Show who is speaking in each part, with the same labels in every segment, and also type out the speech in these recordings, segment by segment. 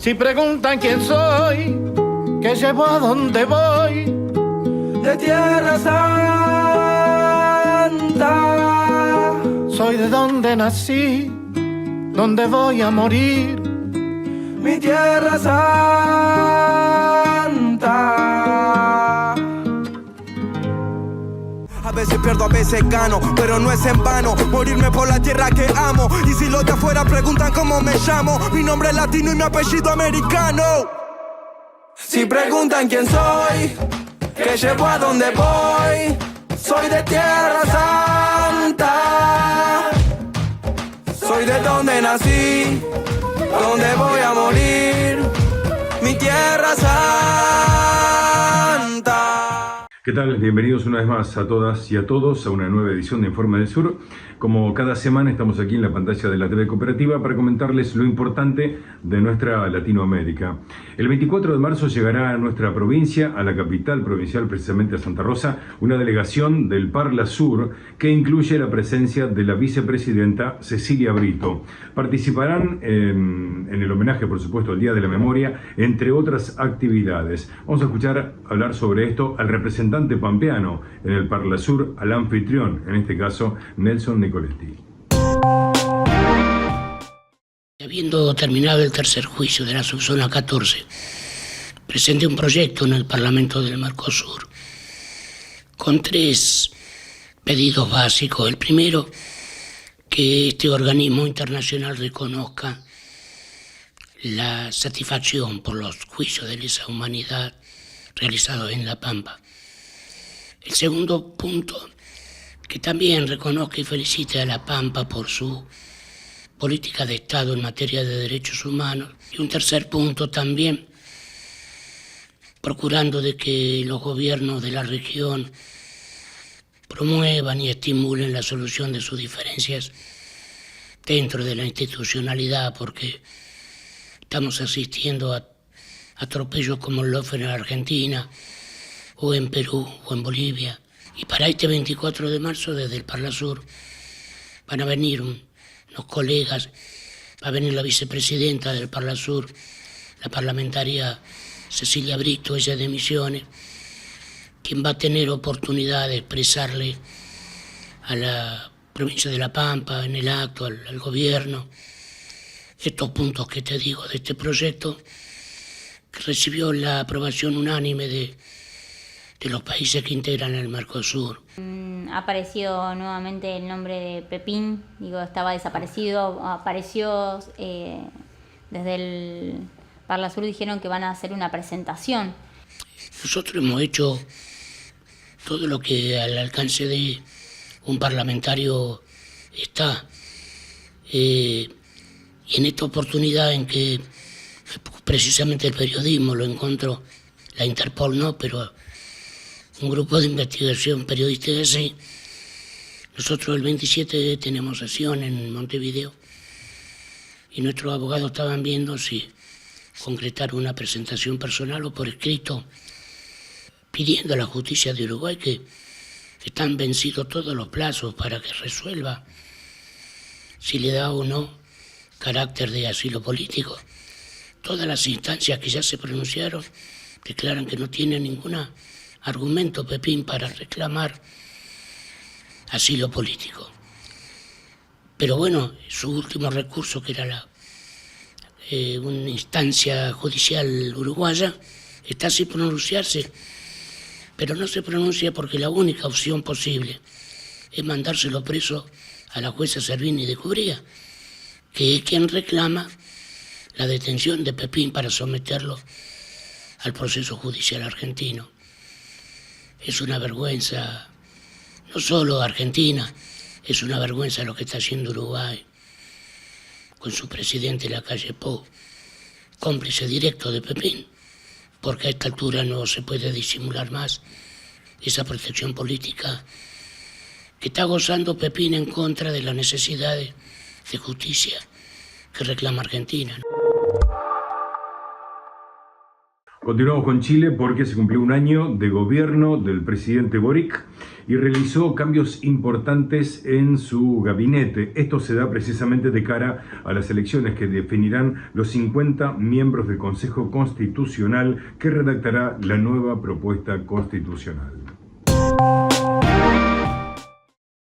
Speaker 1: Si preguntan quién soy, qué llevo, a dónde voy,
Speaker 2: de Tierra Santa.
Speaker 1: soy de donde nací, donde voy a morir,
Speaker 2: mi Tierra Santa. A veces pierdo, a veces gano, pero no es en vano morirme por la tierra que amo. Y si los de afuera preguntan cómo me llamo, mi nombre es latino y mi apellido americano. Si preguntan quién soy, qué llevo, a dónde voy, soy de Tierra Santa. Soy de donde nací, donde voy a morir, mi Tierra Santa.
Speaker 3: ¿Qué tal? Bienvenidos una vez más a todas y a todos a una nueva edición de Informe del Sur. Como cada semana estamos aquí en la pantalla de la TV Cooperativa para comentarles lo importante de nuestra Latinoamérica. El 24 de marzo llegará a nuestra provincia, a la capital provincial, precisamente a Santa Rosa, una delegación del Parla Sur que incluye la presencia de la vicepresidenta Cecilia Brito. Participarán en el homenaje, por supuesto, al Día de la Memoria, entre otras actividades. Vamos a escuchar hablar sobre esto al representante pampeano en el Parla Sur, al anfitrión, en este caso Nelson Nicoletti.
Speaker 4: Habiendo terminado el tercer juicio de la subzona 14, presenté un proyecto en el Parlamento del Mercosur con 3 pedidos básicos. El primero, que este organismo internacional reconozca la satisfacción por los juicios de lesa humanidad realizados en La Pampa. El segundo punto, que también reconozca y felicite a La Pampa por su política de Estado en materia de derechos humanos. Y un tercer punto también, procurando de que los gobiernos de la región promuevan y estimulen la solución de sus diferencias dentro de la institucionalidad, porque estamos asistiendo a atropellos como el en Argentina, o en Perú, o en Bolivia. Y para este 24 de marzo, desde el Parla Sur, van a venir unos colegas, va a venir la vicepresidenta del Parla Sur, la parlamentaria Cecilia Brito, ella de Misiones, quien va a tener oportunidad de expresarle a la provincia de La Pampa, en el acto, al gobierno, estos puntos que te digo de este proyecto, que recibió la aprobación unánime de los países que integran el Mercosur.
Speaker 5: Ha aparecido nuevamente el nombre de Pepín, estaba desaparecido, apareció desde el Parla Sur, dijeron que van a hacer una presentación.
Speaker 4: Nosotros hemos hecho todo lo que al alcance de un parlamentario está. Y en esta oportunidad en que precisamente el periodismo lo encontró, la Interpol no, pero un grupo de investigación periodística sí. Nosotros el 27 tenemos sesión en Montevideo y nuestros abogados estaban viendo si concretar una presentación personal o por escrito, pidiendo a la justicia de Uruguay que están vencidos todos los plazos para que resuelva si le da o no carácter de asilo político. Todas las instancias que ya se pronunciaron declaran que no tiene ningún argumento Pepín para reclamar asilo político. Pero bueno, su último recurso, que era una instancia judicial uruguaya, está sin pronunciarse, pero no se pronuncia porque la única opción posible es mandárselo preso a la jueza Servini de Cubría, que es quien reclama la detención de Pepín para someterlo al proceso judicial argentino. Es una vergüenza, no solo Argentina, es una vergüenza lo que está haciendo Uruguay con su presidente Lacalle Pou, cómplice directo de Pepín, porque a esta altura no se puede disimular más esa protección política que está gozando Pepín en contra de las necesidades de justicia que reclama Argentina.
Speaker 3: Continuamos con Chile porque se cumplió un año de gobierno del presidente Boric y realizó cambios importantes en su gabinete. Esto se da precisamente de cara a las elecciones que definirán los 50 miembros del Consejo Constitucional que redactará la nueva propuesta constitucional.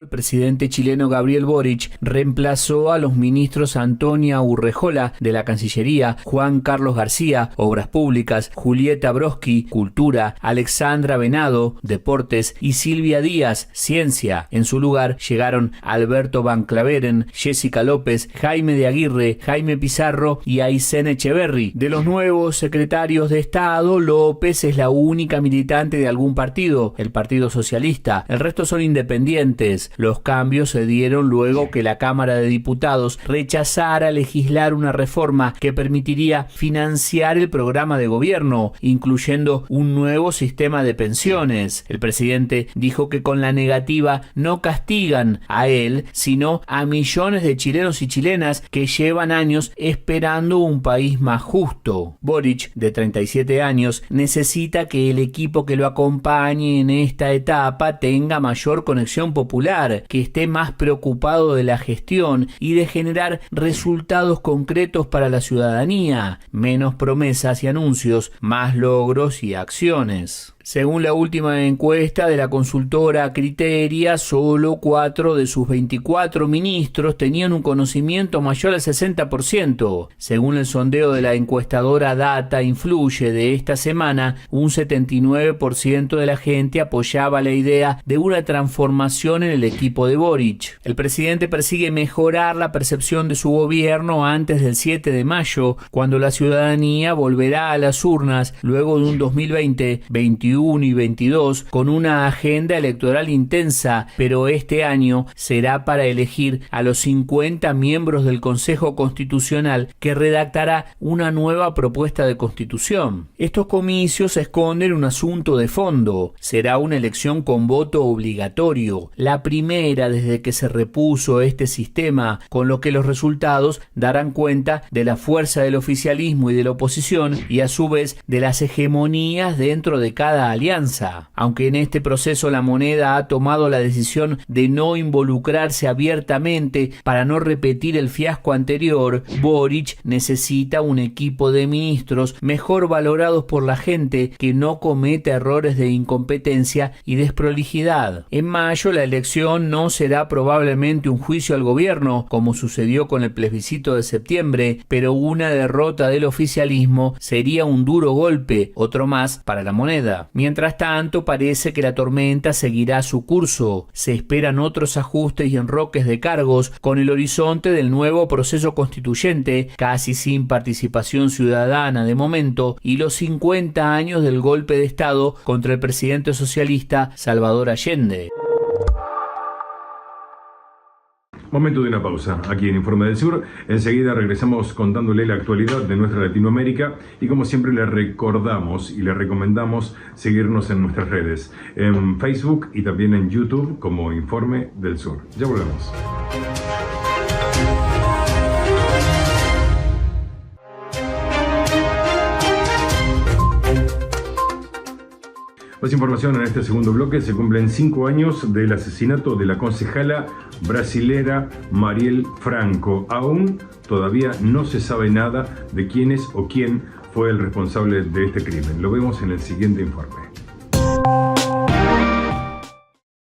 Speaker 6: El presidente chileno Gabriel Boric reemplazó a los ministros Antonia Urrejola de la Cancillería, Juan Carlos García, Obras Públicas, Julieta Broski, Cultura, Alexandra Venado, Deportes y Silvia Díaz, Ciencia. En su lugar llegaron Alberto Van Claveren, Jessica López, Jaime de Aguirre, Jaime Pizarro y Aysén Echeverry. De los nuevos secretarios de Estado, López es la única militante de algún partido, el Partido Socialista. El resto son independientes. Los cambios se dieron luego que la Cámara de Diputados rechazara legislar una reforma que permitiría financiar el programa de gobierno, incluyendo un nuevo sistema de pensiones. El presidente dijo que con la negativa no castigan a él, sino a millones de chilenos y chilenas que llevan años esperando un país más justo. Boric, de 37 años, necesita que el equipo que lo acompañe en esta etapa tenga mayor conexión popular, que esté más preocupado de la gestión y de generar resultados concretos para la ciudadanía, menos promesas y anuncios, más logros y acciones. Según la última encuesta de la consultora Criteria, solo 4 de sus 24 ministros tenían un conocimiento mayor al 60%. Según el sondeo de la encuestadora Data Influye de esta semana, un 79% de la gente apoyaba la idea de una transformación en el equipo de Boric. El presidente persigue mejorar la percepción de su gobierno antes del 7 de mayo, cuando la ciudadanía volverá a las urnas luego de un 2020, 21 y 22 con una agenda electoral intensa, pero este año será para elegir a los 50 miembros del Consejo Constitucional que redactará una nueva propuesta de constitución. Estos comicios esconden un asunto de fondo. Será una elección con voto obligatorio, la primera desde que se repuso este sistema, con lo que los resultados darán cuenta de la fuerza del oficialismo y de la oposición y a su vez de las hegemonías dentro de cada alianza. Aunque en este proceso la moneda ha tomado la decisión de no involucrarse abiertamente para no repetir el fiasco anterior, Boric necesita un equipo de ministros mejor valorados por la gente, que no cometa errores de incompetencia y desprolijidad. En mayo la elección no será probablemente un juicio al gobierno, como sucedió con el plebiscito de septiembre, pero una derrota del oficialismo sería un duro golpe, otro más para la moneda. Mientras tanto, parece que la tormenta seguirá su curso. Se esperan otros ajustes y enroques de cargos con el horizonte del nuevo proceso constituyente, casi sin participación ciudadana de momento, y los 50 años del golpe de Estado contra el presidente socialista Salvador Allende.
Speaker 3: Momento de una pausa aquí en Informe del Sur. Enseguida regresamos contándole la actualidad de nuestra Latinoamérica y como siempre le recordamos y le recomendamos seguirnos en nuestras redes, en Facebook y también en YouTube como Informe del Sur. Ya volvemos. Más información en este segundo bloque. Se cumplen 5 años del asesinato de la concejala brasilera Marielle Franco. Aún todavía no se sabe nada de quién es o quién fue el responsable de este crimen. Lo vemos en el siguiente informe.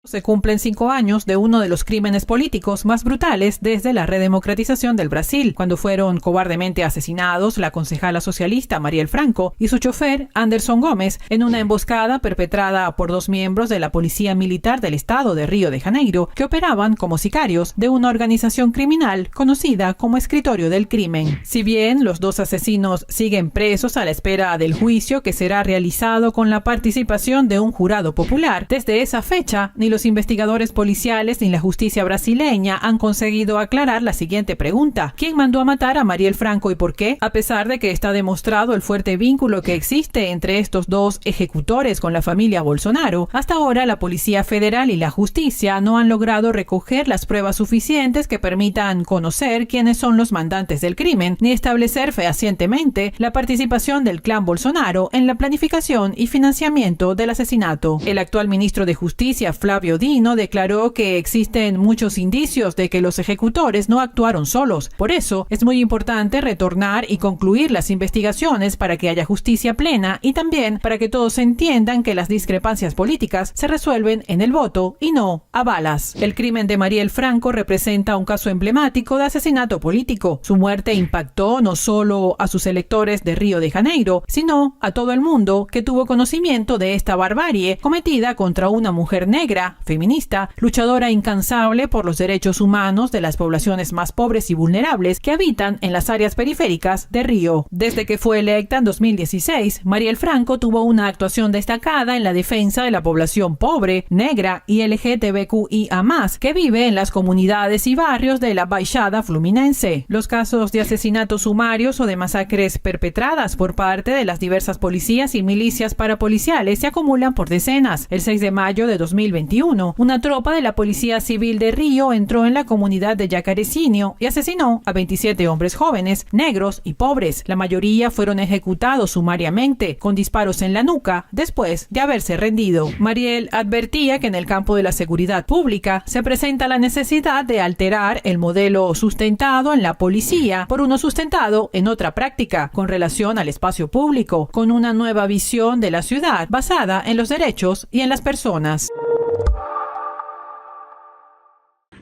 Speaker 7: Se cumplen 5 años de uno de los crímenes políticos más brutales desde la redemocratización del Brasil, cuando fueron cobardemente asesinados la concejala socialista Marielle Franco y su chofer Anderson Gómez en una emboscada perpetrada por 2 miembros de la Policía Militar del Estado de Río de Janeiro, que operaban como sicarios de una organización criminal conocida como Escritorio del Crimen. Si bien los 2 asesinos siguen presos a la espera del juicio que será realizado con la participación de un jurado popular, desde esa fecha ni los los investigadores policiales ni la justicia brasileña han conseguido aclarar la siguiente pregunta: ¿quién mandó a matar a Mariel Franco y por qué? A pesar de que está demostrado el fuerte vínculo que existe entre estos dos ejecutores con la familia Bolsonaro, hasta ahora la Policía Federal y la justicia no han logrado recoger las pruebas suficientes que permitan conocer quiénes son los mandantes del crimen, ni establecer fehacientemente la participación del clan Bolsonaro en la planificación y financiamiento del asesinato. El actual ministro de Justicia, Flavio Dino, declaró que existen muchos indicios de que los ejecutores no actuaron solos. Por eso, es muy importante retornar y concluir las investigaciones para que haya justicia plena y también para que todos entiendan que las discrepancias políticas se resuelven en el voto y no a balas. El crimen de Mariel Franco representa un caso emblemático de asesinato político. Su muerte impactó no solo a sus electores de Río de Janeiro, sino a todo el mundo que tuvo conocimiento de esta barbarie cometida contra una mujer negra, feminista, luchadora incansable por los derechos humanos de las poblaciones más pobres y vulnerables que habitan en las áreas periféricas de Río. Desde que fue electa en 2016, Mariel Franco tuvo una actuación destacada en la defensa de la población pobre, negra y LGTBQIA+, que vive en las comunidades y barrios de la Baixada Fluminense. Los casos de asesinatos sumarios o de masacres perpetradas por parte de las diversas policías y milicias parapoliciales se acumulan por decenas. El 6 de mayo de 2021, una tropa de la Policía Civil de Río entró en la comunidad de Yacarecinio y asesinó a 27 hombres jóvenes, negros y pobres. La mayoría fueron ejecutados sumariamente, con disparos en la nuca, después de haberse rendido. Mariel advertía que en el campo de la seguridad pública se presenta la necesidad de alterar el modelo sustentado en la policía por uno sustentado en otra práctica, con relación al espacio público, con una nueva visión de la ciudad basada en los derechos y en las personas.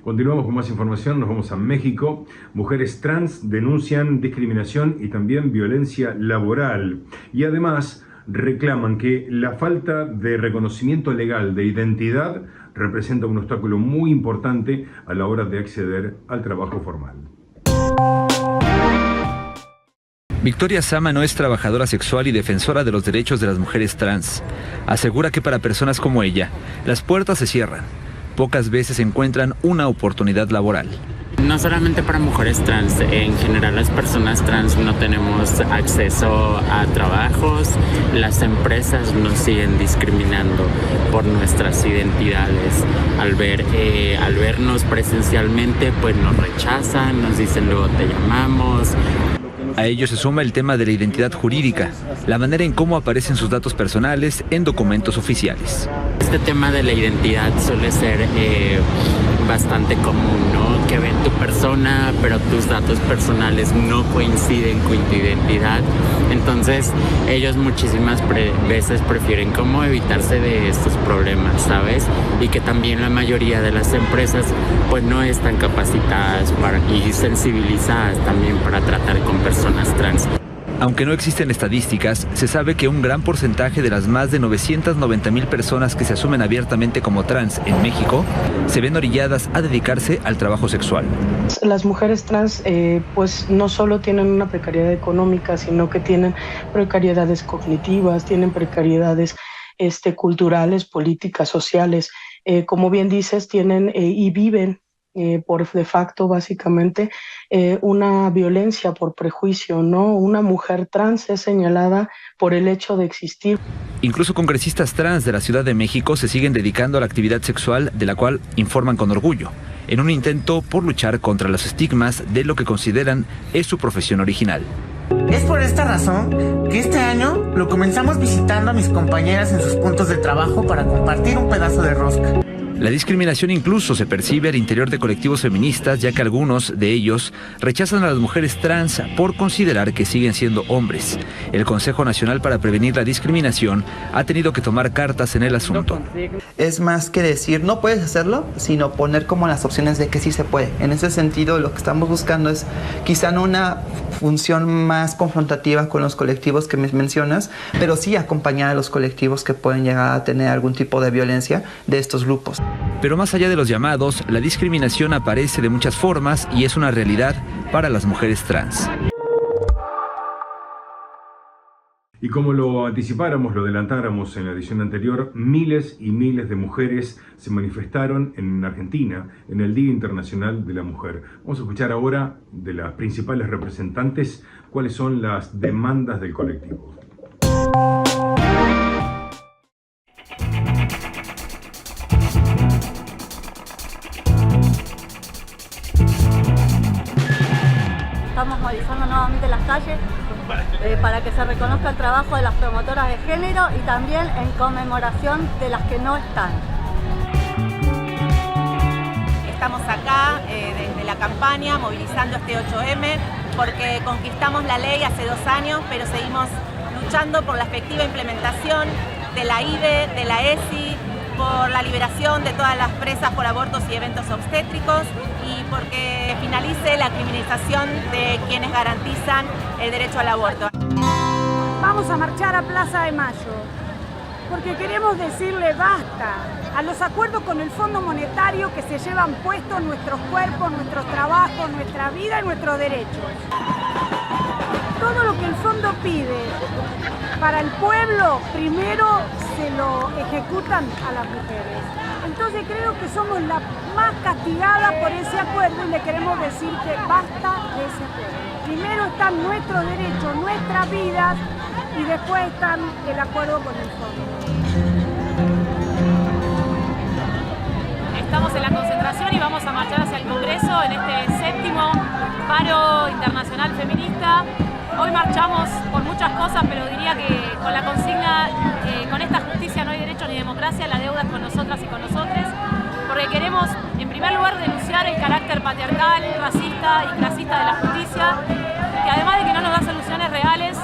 Speaker 3: Continuamos con más información, nos vamos a México. Mujeres trans denuncian discriminación y también violencia laboral. Y además reclaman que la falta de reconocimiento legal de identidad representa un obstáculo muy importante a la hora de acceder al trabajo formal.
Speaker 8: Victoria Sámano es trabajadora sexual y defensora de los derechos de las mujeres trans. Asegura que para personas como ella, las puertas se cierran. Pocas veces encuentran una oportunidad laboral.
Speaker 9: No solamente para mujeres trans, en general las personas trans no tenemos acceso a trabajos, las empresas nos siguen discriminando por nuestras identidades. Al vernos presencialmente, pues nos rechazan, nos dicen luego te llamamos.
Speaker 8: A ello se suma el tema de la identidad jurídica, la manera en cómo aparecen sus datos personales en documentos oficiales.
Speaker 9: Este tema de la identidad suele ser bastante común, ¿no? Que ven tu persona, pero tus datos personales no coinciden con tu identidad. Entonces, ellos muchísimas veces prefieren como evitarse de estos problemas, ¿sabes? Y que también la mayoría de las empresas pues no están capacitadas y sensibilizadas también para tratar con personas trans.
Speaker 8: Aunque no existen estadísticas, se sabe que un gran porcentaje de las más de 990,000 personas que se asumen abiertamente como trans en México se ven orilladas a dedicarse al trabajo sexual.
Speaker 10: Las mujeres trans pues no solo tienen una precariedad económica, sino que tienen precariedades cognitivas, tienen precariedades culturales, políticas, sociales. Como bien dices, tienen y viven por de facto, básicamente, una violencia por prejuicio, ¿no? Una mujer trans es señalada por el hecho de existir.
Speaker 8: Incluso congresistas trans de la Ciudad de México se siguen dedicando a la actividad sexual, de la cual informan con orgullo, en un intento por luchar contra los estigmas de lo que consideran es su profesión original.
Speaker 11: Es por esta razón que este año lo comenzamos visitando a mis compañeras en sus puntos de trabajo para compartir un pedazo de rosca.
Speaker 8: La discriminación incluso se percibe al interior de colectivos feministas, ya que algunos de ellos rechazan a las mujeres trans por considerar que siguen siendo hombres. El Consejo Nacional para Prevenir la Discriminación ha tenido que tomar cartas en el asunto.
Speaker 12: Es más que decir no puedes hacerlo, sino poner como las opciones de que sí se puede. En ese sentido, lo que estamos buscando es quizá no una función más confrontativa con los colectivos que me mencionas, pero sí acompañar a los colectivos que pueden llegar a tener algún tipo de violencia de estos grupos.
Speaker 8: Pero más allá de los llamados, la discriminación aparece de muchas formas y es una realidad para las mujeres trans.
Speaker 3: Y como lo anticipáramos, lo adelantáramos en la edición anterior, miles y miles de mujeres se manifestaron en Argentina en el Día Internacional de la Mujer. Vamos a escuchar ahora de las principales representantes cuáles son las demandas del colectivo.
Speaker 13: Estamos movilizando nuevamente las calles para que se reconozca el trabajo de las promotoras de género y también en conmemoración de las que no están.
Speaker 14: Estamos acá desde la campaña movilizando este 8M porque conquistamos la ley hace 2 años, pero seguimos luchando por la efectiva implementación de la IVE, de la ESI, por la liberación de todas las presas por abortos y eventos obstétricos y porque finalice la criminalización de quienes garantizan el derecho al aborto.
Speaker 15: Vamos a marchar a Plaza de Mayo porque queremos decirle basta a los acuerdos con el Fondo Monetario que se llevan puestos nuestros cuerpos, nuestros trabajos, nuestra vida y nuestros derechos. Todo lo que el fondo pide para el pueblo, primero se lo ejecutan a las mujeres. Entonces creo que somos la más castigada por ese acuerdo y le queremos decir que basta de ese acuerdo. Primero están nuestros derechos, nuestras vidas y después están el acuerdo con el fondo.
Speaker 16: Estamos en la concentración y vamos a marchar hacia el Congreso en este 7º paro internacional feminista. Hoy marchamos por muchas cosas, pero diría que con la consigna, con esta justicia no hay derecho ni democracia, la deuda es con nosotras y con nosotros, porque queremos, en primer lugar, denunciar el carácter patriarcal, racista y clasista de la justicia, que además de que no nos da soluciones reales,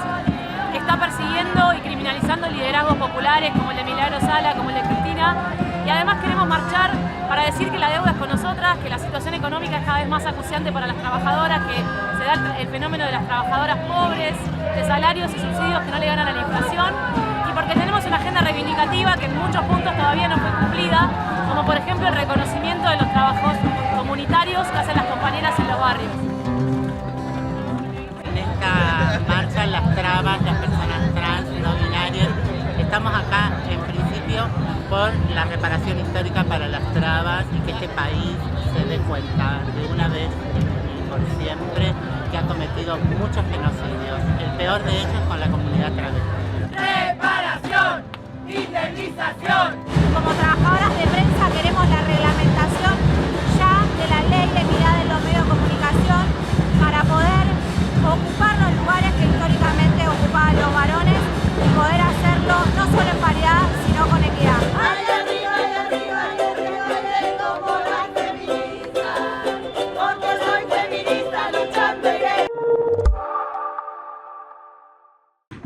Speaker 16: está persiguiendo y criminalizando liderazgos populares como el de Milagro Sala, como el de Cristina, y además queremos marchar para decir que la deuda es con nosotras, que la situación económica es cada vez más acuciante para las trabajadoras, que se da el fenómeno de las trabajadoras pobres, de salarios y subsidios que no le ganan a la inflación, y porque tenemos una agenda reivindicativa que en muchos puntos todavía no fue cumplida, como por ejemplo el reconocimiento de los trabajos comunitarios que hacen las compañeras en los barrios.
Speaker 14: En esta marcha, las trabas, las personas trans, no binarias, estamos acá en principio por la reparación histórica para las trabas y que este país se dé cuenta de una vez y por siempre que ha cometido muchos genocidios, el peor de ellos con la comunidad travesti.
Speaker 17: ¡Reparación! ¡Indemnización!
Speaker 18: Como trabajadoras de prensa queremos la reglamentación ya de la ley de equidad en los medios de comunicación para poder ocupar los lugares que históricamente ocupaban los varones y poder hacerlo no solo en paridad, sino con equidad.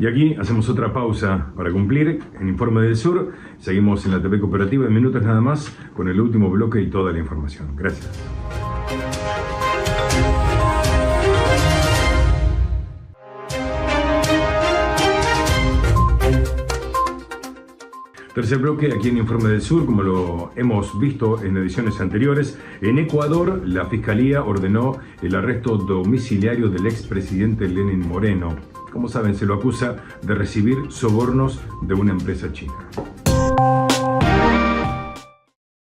Speaker 3: Y aquí hacemos otra pausa para cumplir en Informe del Sur. Seguimos en la TV Cooperativa en minutos nada más con el último bloque y toda la información. Gracias. Tercer bloque aquí en Informe del Sur, como lo hemos visto en ediciones anteriores. En Ecuador, la Fiscalía ordenó el arresto domiciliario del expresidente Lenín Moreno. Como saben, se lo acusa de recibir sobornos de una empresa china.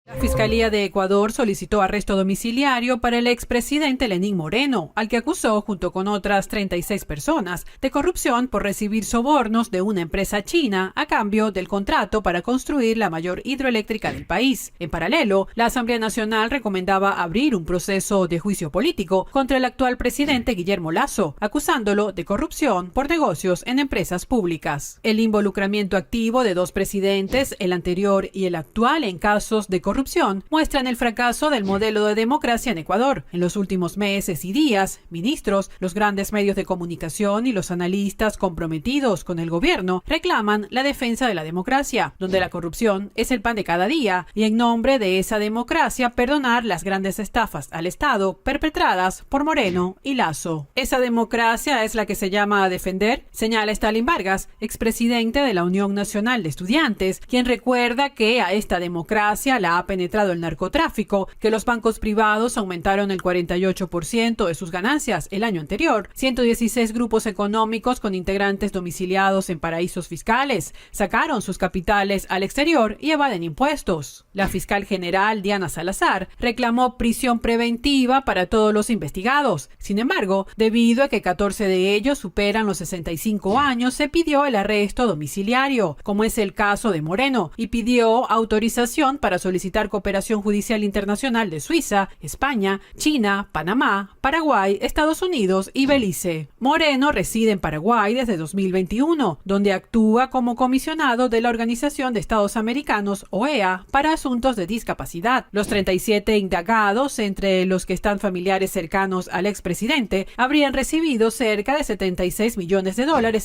Speaker 7: La Fiscalía de Ecuador solicitó arresto domiciliario para el expresidente Lenín Moreno, al que acusó, junto con otras 36 personas, de corrupción por recibir sobornos de una empresa china a cambio del contrato para construir la mayor hidroeléctrica del país. En paralelo, la Asamblea Nacional recomendaba abrir un proceso de juicio político contra el actual presidente Guillermo Lasso, acusándolo de corrupción por negocios en empresas públicas. El involucramiento activo de 2 presidentes, el anterior y el actual, en casos de corrupción muestran el fracaso del modelo de democracia en Ecuador. En los últimos meses y días, ministros, los grandes medios de comunicación y los analistas comprometidos con el gobierno reclaman la defensa de la democracia, donde la corrupción es el pan de cada día, y en nombre de esa democracia perdonar las grandes estafas al Estado perpetradas por Moreno y Lasso. Esa democracia es la que se llama a defender, señala Stalin Vargas, expresidente de la Unión Nacional de Estudiantes, quien recuerda que a esta democracia la ha penetrado legalizado el narcotráfico, que los bancos privados aumentaron el 48% de sus ganancias el año anterior, 116 grupos económicos con integrantes domiciliados en paraísos fiscales sacaron sus capitales al exterior y evaden impuestos. La fiscal general Diana Salazar reclamó prisión preventiva para todos los investigados. Sin embargo, debido a que 14 de ellos superan los 65 años, se pidió el arresto domiciliario, como es el caso de Moreno, y pidió autorización para solicitar cooperación judicial internacional de Suiza, España, China, Panamá, Paraguay, Estados Unidos y Belice. Moreno reside en Paraguay desde 2021, donde actúa como comisionado de la Organización de Estados Americanos, OEA, para asuntos de discapacidad. Los 37 indagados, entre los que están familiares cercanos al expresidente, habrían recibido cerca de $76 millones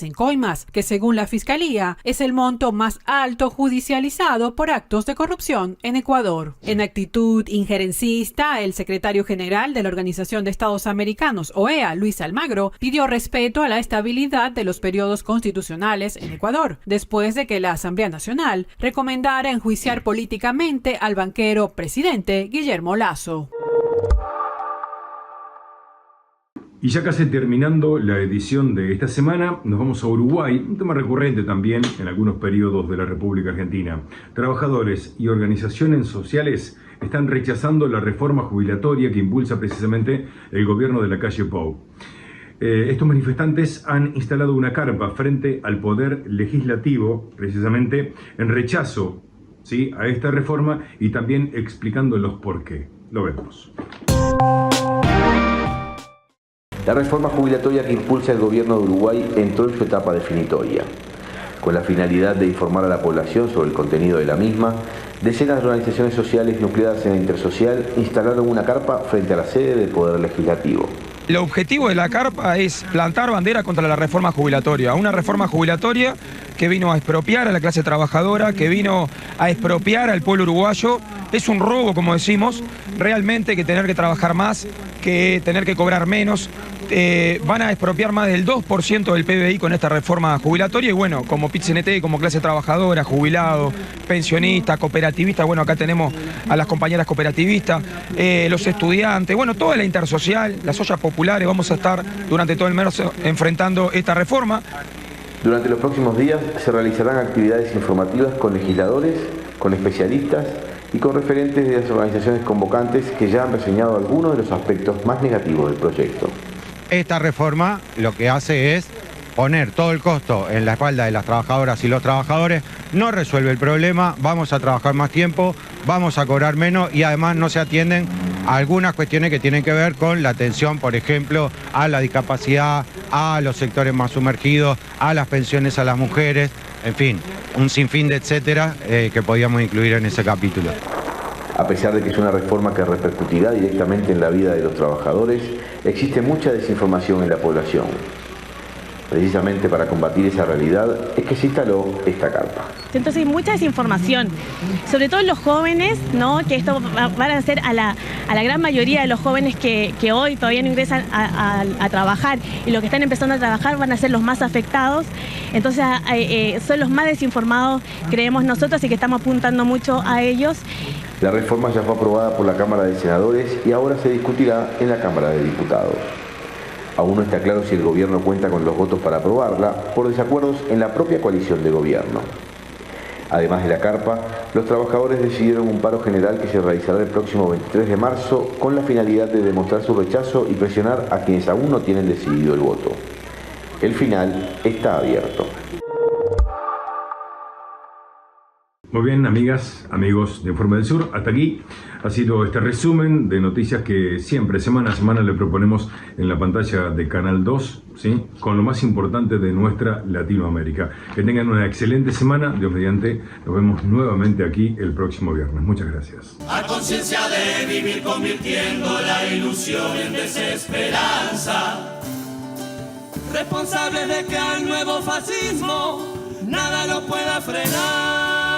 Speaker 7: en coimas, que según la Fiscalía es el monto más alto judicializado por actos de corrupción en Ecuador. En actitud injerencista, el secretario general de la Organización de Estados Americanos, OEA, Luis Almagro, pidió respeto a la estabilidad de los periodos constitucionales en Ecuador, después de que la Asamblea Nacional recomendara enjuiciar políticamente al banquero presidente Guillermo Lasso.
Speaker 3: Y ya casi terminando la edición de esta semana, nos vamos a Uruguay, un tema recurrente también en algunos periodos de la República Argentina. Trabajadores y organizaciones sociales están rechazando la reforma jubilatoria que impulsa precisamente el gobierno de Lacalle Pou. Estos manifestantes han instalado una carpa frente al Poder Legislativo, precisamente en rechazo, ¿sí?, a esta reforma y también explicando los por qué. Lo vemos.
Speaker 19: La reforma jubilatoria que impulsa el gobierno de Uruguay entró en su etapa definitoria. Con la finalidad de informar a la población sobre el contenido de la misma, decenas de organizaciones sociales nucleadas en la Intersocial instalaron una carpa frente a la sede del Poder Legislativo.
Speaker 20: El objetivo de la carpa es plantar bandera contra la reforma jubilatoria, una reforma jubilatoria que vino a expropiar a la clase trabajadora, que vino a expropiar al pueblo uruguayo. Es un robo, como decimos, realmente, que tener que trabajar más, que tener que cobrar menos. Van a expropiar más del 2% del PBI con esta reforma jubilatoria y bueno, como PIT-CNT, como clase trabajadora, jubilado, pensionista, cooperativistas, bueno, acá tenemos a las compañeras cooperativistas, los estudiantes, bueno, toda la intersocial, las ollas populares, vamos a estar durante todo el mes enfrentando esta reforma.
Speaker 19: Durante los próximos días se realizarán actividades informativas con legisladores, con especialistas y con referentes de las organizaciones convocantes que ya han reseñado algunos de los aspectos más negativos del proyecto.
Speaker 21: Esta reforma lo que hace es poner todo el costo en la espalda de las trabajadoras y los trabajadores, no resuelve el problema, vamos a trabajar más tiempo, vamos a cobrar menos y además no se atienden a algunas cuestiones que tienen que ver con la atención, por ejemplo, a la discapacidad, a los sectores más sumergidos, a las pensiones a las mujeres, en fin, un sinfín de etcétera que podíamos incluir en ese capítulo.
Speaker 19: A pesar de que es una reforma que repercutirá directamente en la vida de los trabajadores, existe mucha desinformación en la población. Precisamente para combatir esa realidad es que se instaló esta carpa.
Speaker 22: Entonces hay mucha desinformación, sobre todo en los jóvenes, ¿no? Que esto van a ser a la gran mayoría de los jóvenes que hoy todavía no ingresan a trabajar y los que están empezando a trabajar van a ser los más afectados. Entonces son los más desinformados, creemos nosotros, y que estamos apuntando mucho a ellos.
Speaker 19: La reforma ya fue aprobada por la Cámara de Senadores y ahora se discutirá en la Cámara de Diputados. Aún no está claro si el gobierno cuenta con los votos para aprobarla por desacuerdos en la propia coalición de gobierno. Además de la carpa, los trabajadores decidieron un paro general que se realizará el próximo 23 de marzo con la finalidad de demostrar su rechazo y presionar a quienes aún no tienen decidido el voto. El final está abierto.
Speaker 3: Muy bien, amigas, amigos de Informe del Sur, hasta aquí ha sido este resumen de noticias que siempre, semana a semana, le proponemos en la pantalla de Canal 2, ¿sí?, con lo más importante de nuestra Latinoamérica. Que tengan una excelente semana, Dios mediante, nos vemos nuevamente aquí el próximo viernes. Muchas gracias.
Speaker 17: A conciencia de vivir convirtiendo la ilusión en desesperanza. Responsables de que al nuevo fascismo nada lo pueda frenar.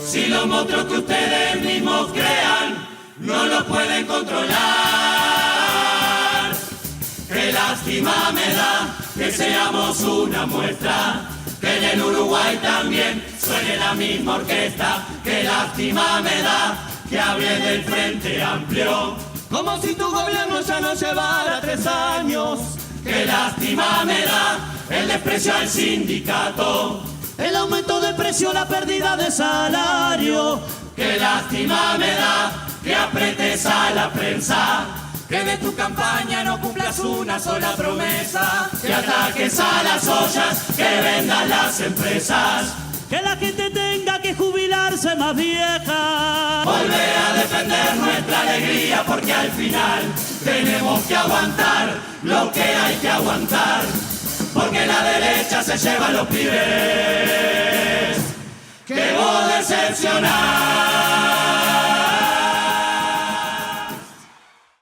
Speaker 17: Si los monstruos que ustedes mismos crean no lo pueden controlar. Qué lástima me da que seamos una muestra, que en el Uruguay también suene la misma orquesta. Qué lástima me da que hable del Frente Amplio, como si tu gobierno ya no llevara 3 años. Qué lástima me da el desprecio al sindicato, el aumento de precio, la pérdida de salario. Qué lástima me da que apretes a la prensa, que de tu campaña no cumplas una sola promesa, que ataques a las ollas, que vendan las empresas, que la gente tenga que jubilarse más vieja. Volvé a defender nuestra alegría, porque al final tenemos que aguantar lo que hay que aguantar, porque la derecha se lleva a los pibes que vos decepcionás.